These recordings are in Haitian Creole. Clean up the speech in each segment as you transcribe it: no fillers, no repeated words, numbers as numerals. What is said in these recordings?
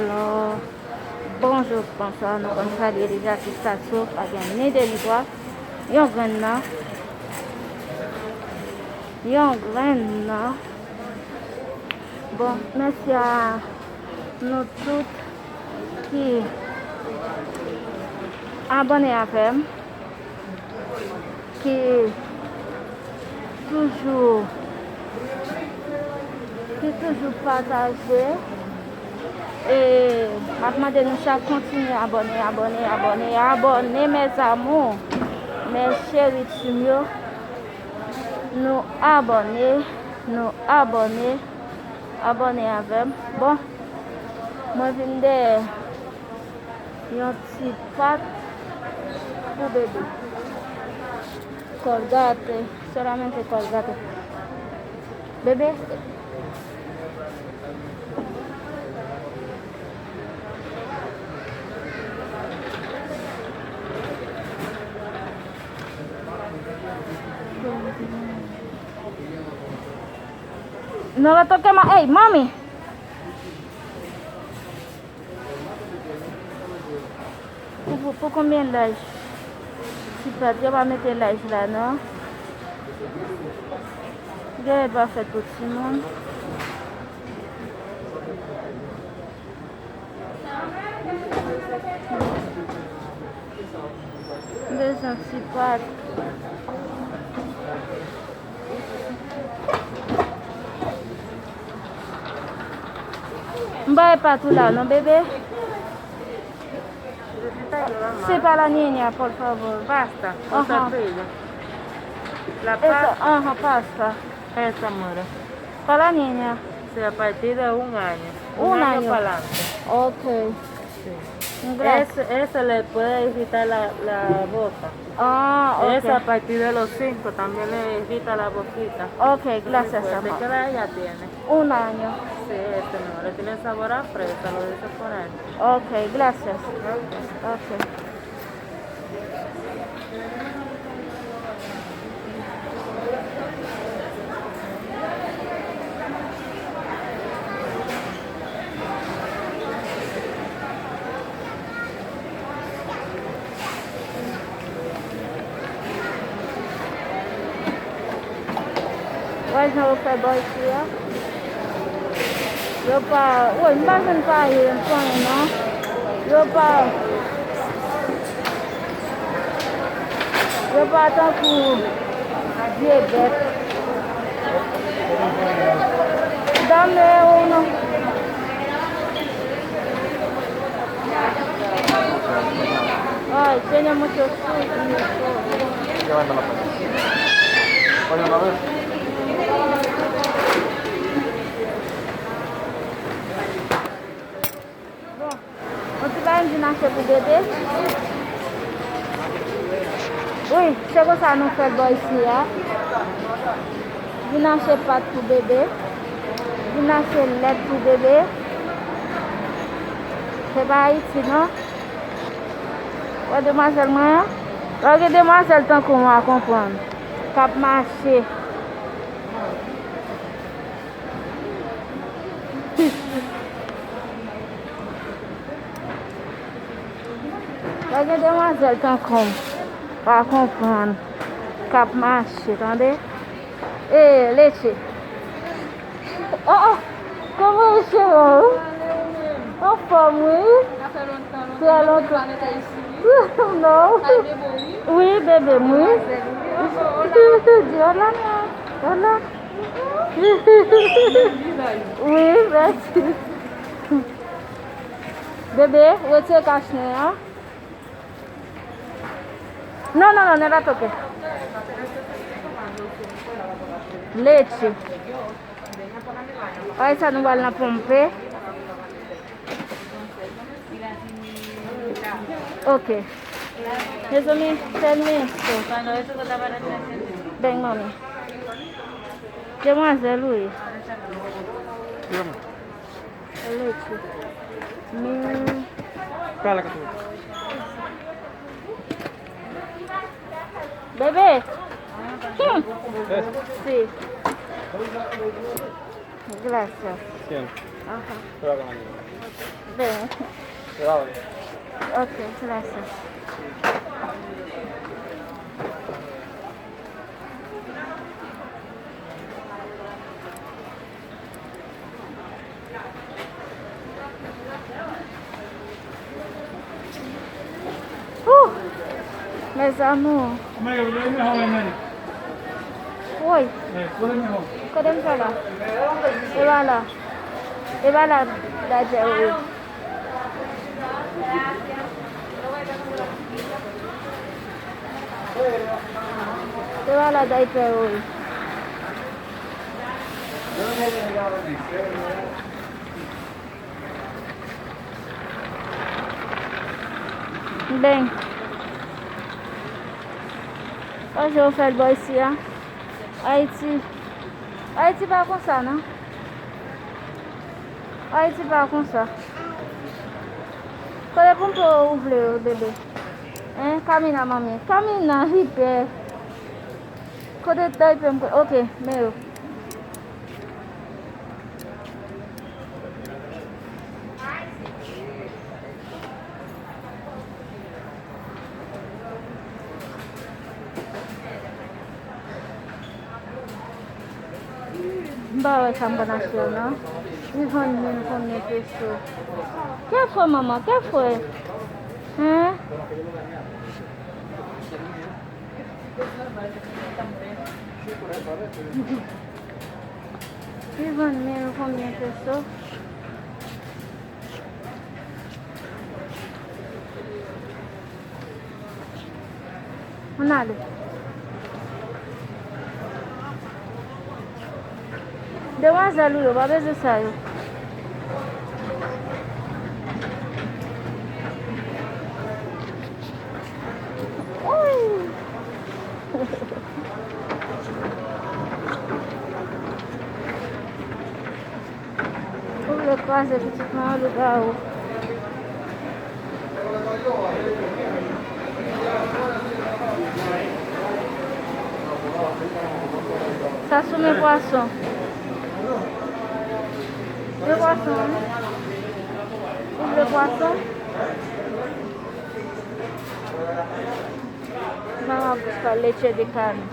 Alors, bonjour, bonsoir, nous allons saluer déjà qui station, pas bien, ni de l'histoire. Yon grain là. Yon grain là. Bon, merci à nous toutes qui abonnez à FM, qui toujours partagé et maintenant de nous chaque continuer à abonner mes amours, mes chéris tumios, nous abonner avec. Bon, moi je viens de un petit pâte pour bébé. Colgate, solamente colgate. Bébé. No le toque más. ¡Ey, mami! Pour combien d'âge? Super, je vais mettre l'âge là, non? Je vais pas faire pour tout le monde. Deux petits pâtes. Mbaye pas tout là, non bébé? C'est pas la niña, por favor. Pasta, tortilla. La Esa, pasta, pasta. esa amor. Para la niña. Sí, a partir de un año. Un año. Para adelante. Ok. Sí. Gracias. Eso le puede irritar la boca. Ok. Esa a partir de los 5 también le irrita la boquita. Ok, gracias, ¿De amor. qué edad ella tiene? Un año. Sí, no, le tiene sabor a fresa, lo dice por ahí. Ok, gracias. Ok. Hoje eu vou pegar aqui, ó. Eu para... Oi, não vai sentar aí, não? Eu para estar com diabetes. Dame uno. Ay, tiene mucho susto. Llevándolo para allá. Oye, una vez. Você vai me nascer pro bebê? Oui, chegou ça não fait boy ici, hein? Vous n'achetez pas pour bébé. Vous n'achetez lait pour bébé. C'est pas ici, non? Ouais, demoiselle, moi. Regardez demoiselle tant qu'on va comprendre. Cap marché. Regardez demoiselle tant qu'on va comprendre. Cap marché, attendez. Eh, leche. Oh, oh, comment vous faites? En forme, oui. Très longtemps. Non. Oui, bébé, oui. Hola, hola. Oui, merci. Bébé, où est-ce que cache, hein? Non, non, non, ne la toque. Leche. Ahí está, no vale la pompe. Ok. Eso me permiso. Cuando eso costaba la 300. Ven, mami. ¿Qué más hacer, Luis? Dígame. Leche. Cala que tú. Bebé. Sí. Gracias. Siempre. Ajá. Espera que me ayude. Ven. Cuidado. Ok, gracias. Mes amours. Amiga, vous avez mis en main. Oui, Vous avez mis en kodem sala. Et voilà la oui. Et voilà diaper oui. Bem. Hoje eu fais boy ici, hein? Haïti pas comme ça, non? Haïti pas comme ça. Qual pour me ouvrir o bebê? Hein? Camina, mami. Camina, hyper. Quando eu tô ok, meu. Bawa samba nasional. Vivendo com minha pessoa. Que foi, mamãe? Que foi? Hein? Vivendo com minha pessoa. Nada. Demoiselle, eu vou ver se saiu. O quase effectivement le gars. Ça sous mes poissons. Le poisson. Ouvre le poisson. Vamos buscar leche de carne.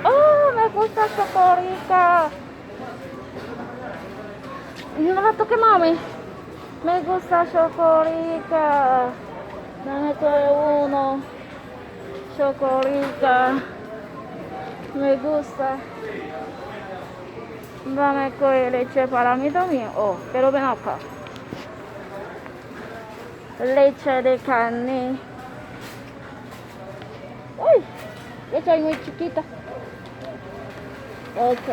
Oh, me gusta Chocorica. No la toque, mami. Me gusta Chocorica. Dame todo uno. Chocorica. Me gusta. Dame coger leche para mí también. Oh, pero ven acá. Leche de carne. Uy, leche muy chiquita. Ok.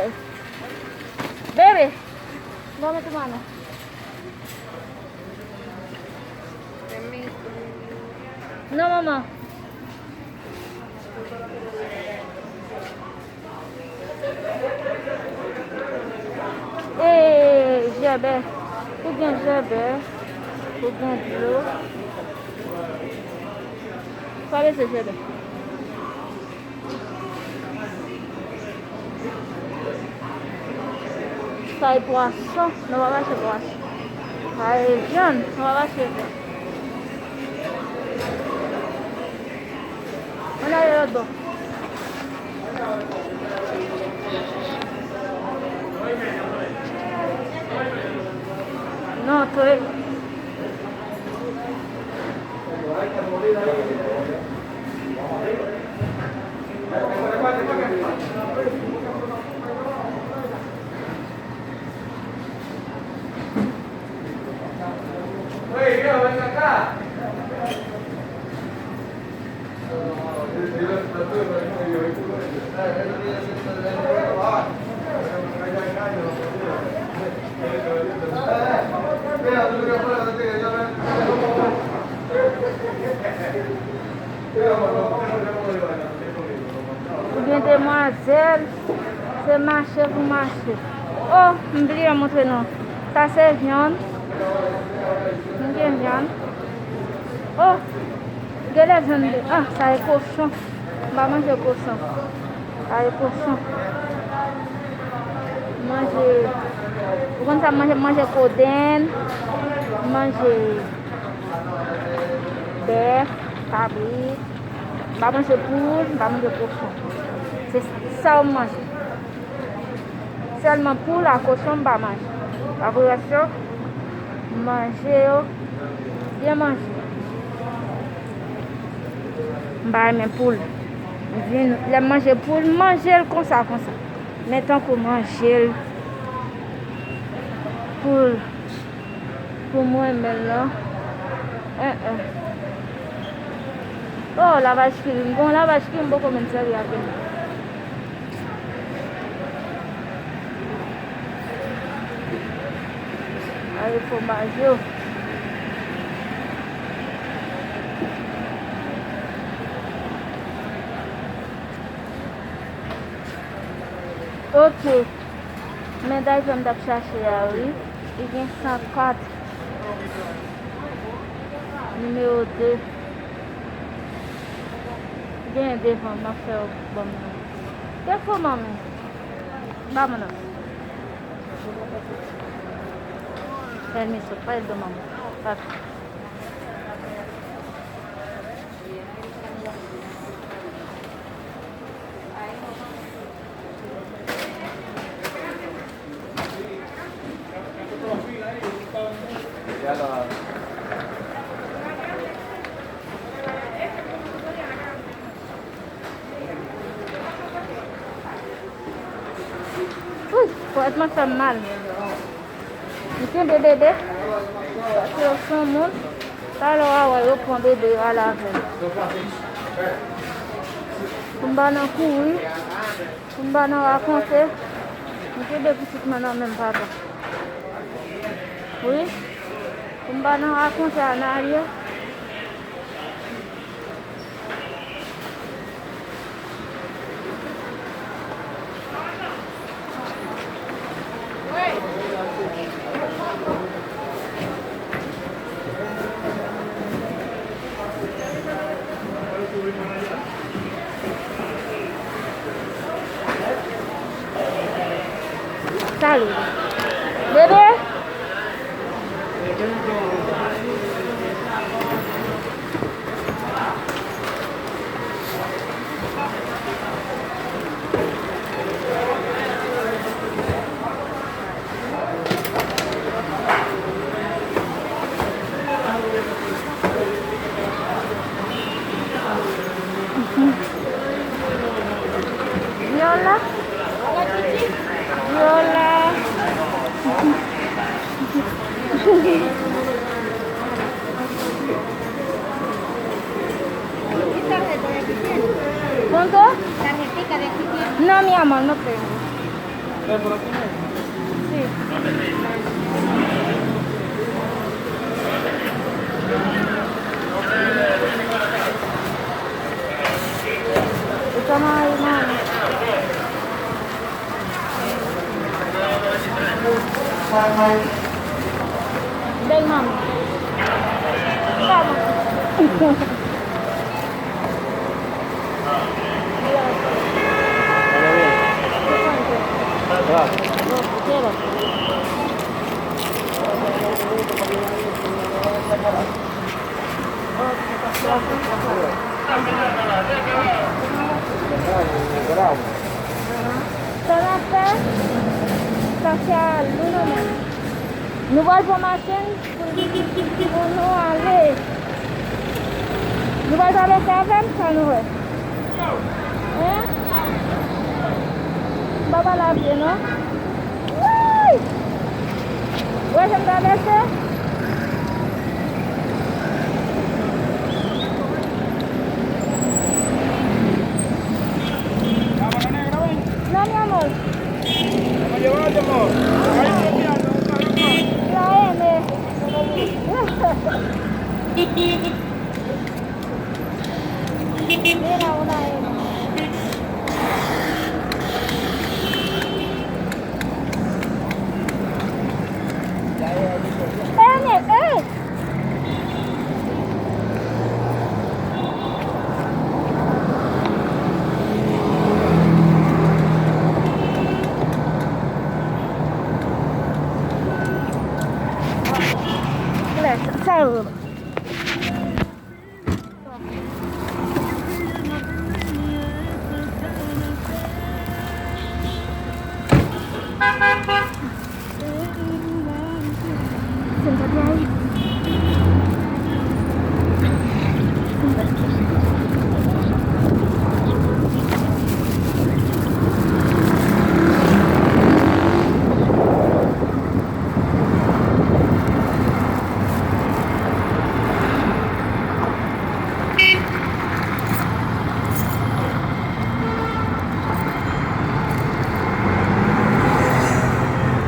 Bebe, dame tu mano. No, mamá. Jabé. Ou bien jabé. Ou bien de l'eau. Qual é esse jabé? Ça est poisson. Non, on va acheter poisson. Ça est viande. On va acheter viande. On a le dos. No, estoy... ven acá. Bien demoiselle, c'est marché pour marcher. Oh, m'oublie à montrer non. Ça c'est viande. Viande. Oh, quelle est viande? Ah, ça est cochon. On va manger cochon. Ça est cochon. Manger Vous comme ça, manger codène, manger bœuf, cabrit, pas manger poule, pas manger cochon. C'est ça on mange. Seulement poule à cochon, pas manger. Après ça, manger, bien manger. Bah, mes poules. Les manger poule, manger comme ça, comme ça. Maintenant pour manger pour moi maintenant. Oh la vache qui bon la vache qui beaucoup comme ça il y a bien. Allez faut manger. Ok. Médaille j'aime d'ap chercher à oui. Il y a 104. Numéro 2. Il y a un devant m'a fait bon. Qu'est-ce que maman? Maman. Permiso, pas de maman. Pas. Pode matar mal. Então bebê, se eu sou muito, tá lá eu com bebê a lá vem. Kumbana kui, kumbana raconter, monsieur de petite maintenant même pas. Oui, kumbana raconter en arrière. Salut. Bébé? Viola? Viola. ¿Cuánto? Tarjetica de aquí tiene. No, mi amor, no tengo. Sí. Estamos ahí, mami. Ven, mami. Vamos. Ça l'a fait? Ça c'est à nous-mêmes. Nous voyons pour machine pour nous aller. Nous voyons aller faire ça nous. Hein? Baba la vie, non? Oui! Ouais, j'aime traverser. No, mi amor. La M. Mira una M. Gracias. Saludos. Siéntate ahí.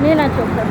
Mira, chofer.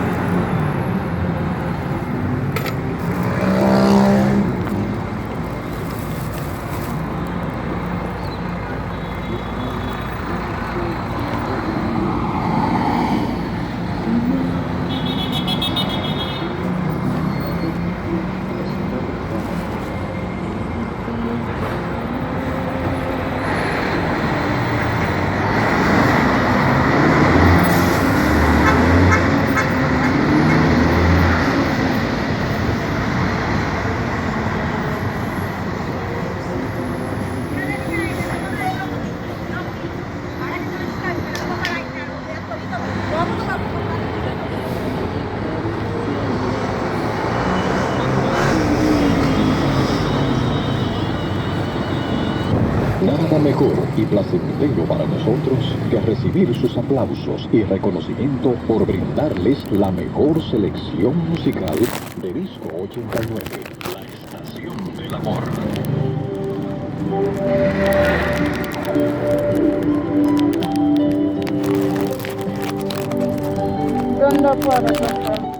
Nada mejor y placentero para nosotros que recibir sus aplausos y reconocimiento por brindarles la mejor selección musical de Disco 89, la estación del amor. ¿Dónde puedo, chofer?